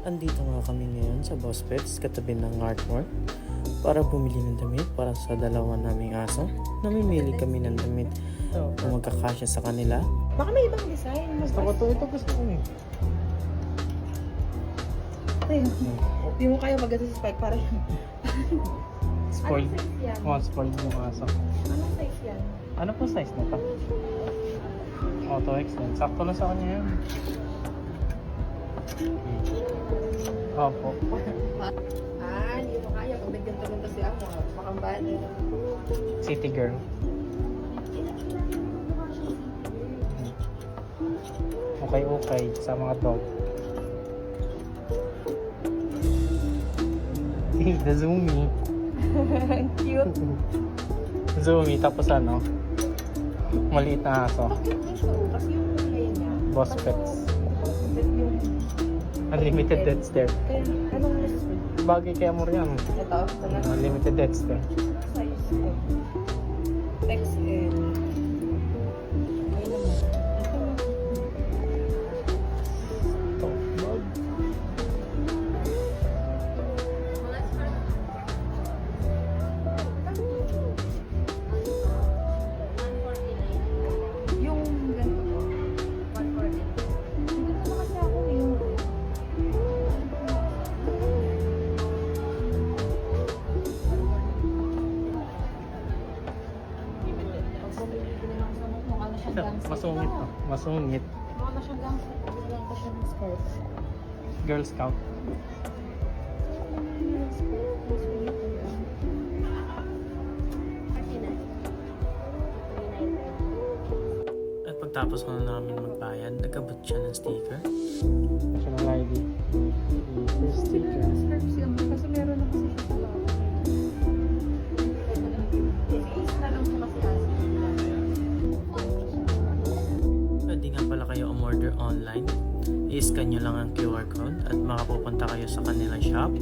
Andito nga kami ngayon sa Boss Pets, katabi ng Artwork, para bumili ng damit para sa dalawa naming aso. Namimili kami ng damit na magkakasya sa kanila. Baka may ibang design. Mas Gusto ko to, ito gusto ko eh. Hindi mo kaya maganda sa spike para yan. Spoiled. Anong size yan? Oh, spoiled yung aso. Anong size yan? Ano po size nito? Auto extend. Sakto lang sa kanya yun. Opo. Hindi mo kaya. Pag nagganto-ganto si ako, makambahan din. City girl. Okay sa mga dog. The Zoomy. Cute. Zoomy, tapos ano? Maliit na aso. Cute din siya. Kasi yung kaya niya. Boss Pets. Yung... Unlimited dead stare. Kaya, anong size? Bagay kaya mo rin. Ito? Unlimited dead stare. Size ko. XL. Okay naman. Ito, dog. Yung ganito po, 140. Hindi ko kasi ako yung... Pag bumili ko lang sa mukha na siyang gangster. Masungit to. Masungit. Mukha na siyang gangster. Bigyan ko siya ng skirt. Girl Scout. At pagtapos ko na namin magbayad, nagabot siya ng sticker. National ID. First sticker. Kasi meron na kasi siya sa loob. Is na lang po kasi Pwede nga pala kayo umorder online. I-scan nyo lang ang QR code at makapupunta kayo sa kanilang shop.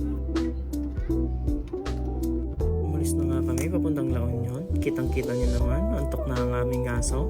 Umalis na nga kami papuntang La Union. Kitang-kita nyo naman, antok na ang aming aso.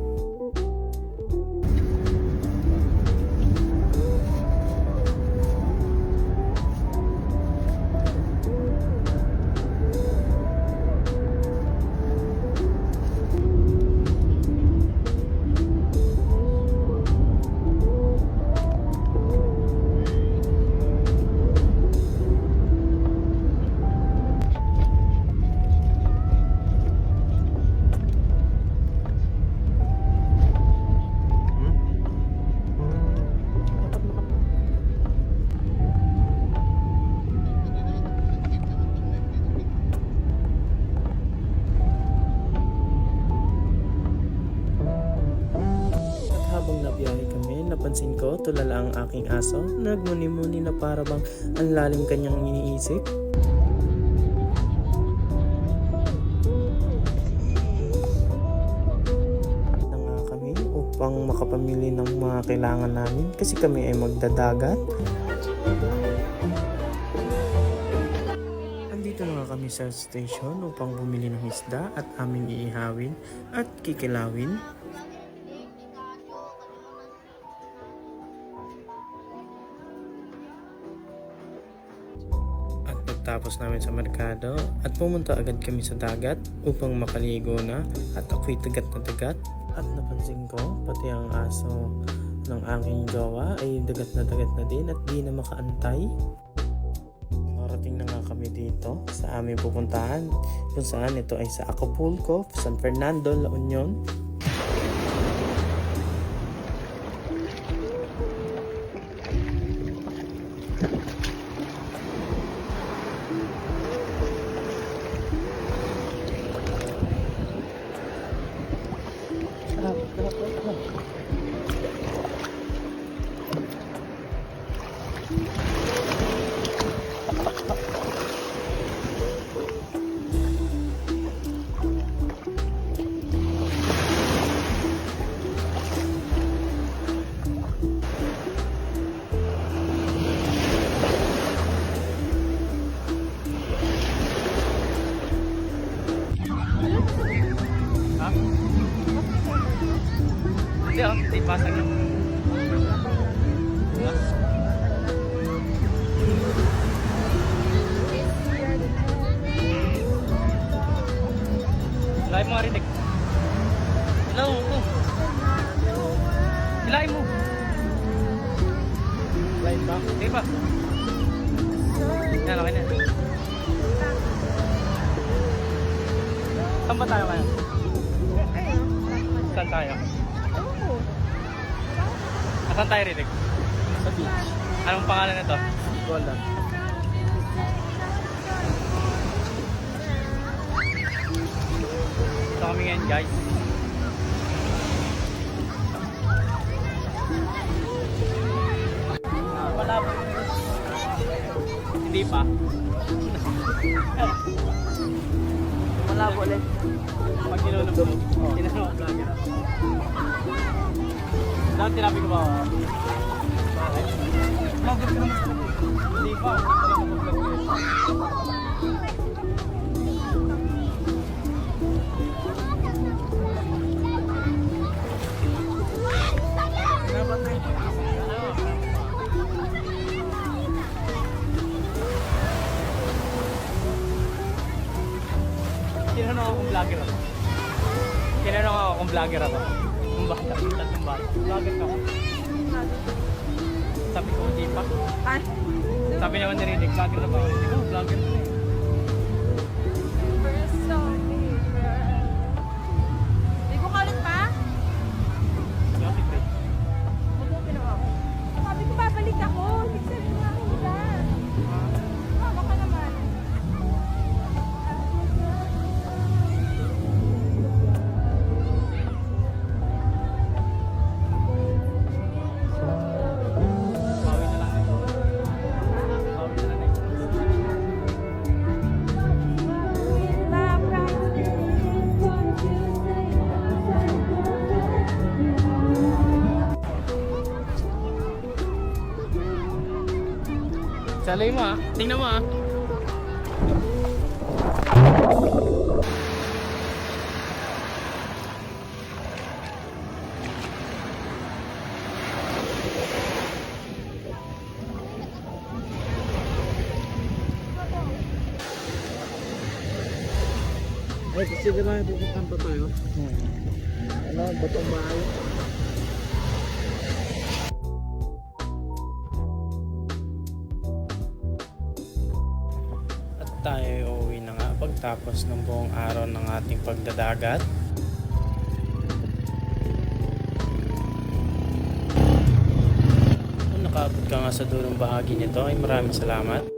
Habang nabiyahe kami, napansin ko tulala ang aking aso. Nagmuni-muni na para bang ang lalim kanyang iniisip. Na nga kami upang makapamili ng mga kailangan namin kasi kami ay magdadagat. Andito na nga kami sa station upang bumili ng isda at aming iihawin at kikilawin. Tapos namin sa merkado at pumunta agad kami sa dagat upang makaligo na at ako'y tagat na dagat at napansin ko pati ang aso ng aking jowa ay dagat na din at di na makaantay. Marating na nga kami dito sa aming pupuntahan kung saan ito ay sa Acapulco, San Fernando, La Union. Hindi oh, di pasang yun. Kahit ba? Sige pa. Yan, okay na. Saan ba tayo ngayon? Saan tayo? Saan tayo, Riddick? Sa beach. Anong pangalan nito? Wala. Ito kami ngayon, guys. Malabo. Hindi pa. Malabo ulit. Pag nilulog mo, tinanong ang vlogger ako. Dahil tinabi ko ba ako? Bakit? Vlogger ka naman sa labi. Hindi pa. Wala ka mag-vlog. Tinanong ako kung vlogger ako. Tinanong ako kung vlogger ako. Kung bata, tatlong bata. Vlogger ka ako. Sabi ko, hindi pa. Ay, Sabi naman ni Riddick, vlogger na ba ako? Hindi ko, vlogger na eh. we're so different. Di ko kalit pa? Yosi, pre. Mabuti na ako. Sabi ko babalik ako. Hindi sabi nga ako dyan. Mama ka naman. Bawi na lang ito. Bawi na lang ito. Salay mo ah. Tingnan mo ah. Ay, kasi gano'n pupuntahan pa tayo. Ano, batong bahay. At tayo uuwi na nga pagtapos ng buong araw ng ating pagdadagat. Kung nakaabot ka nga sa dulong bahagi nito ay maraming salamat.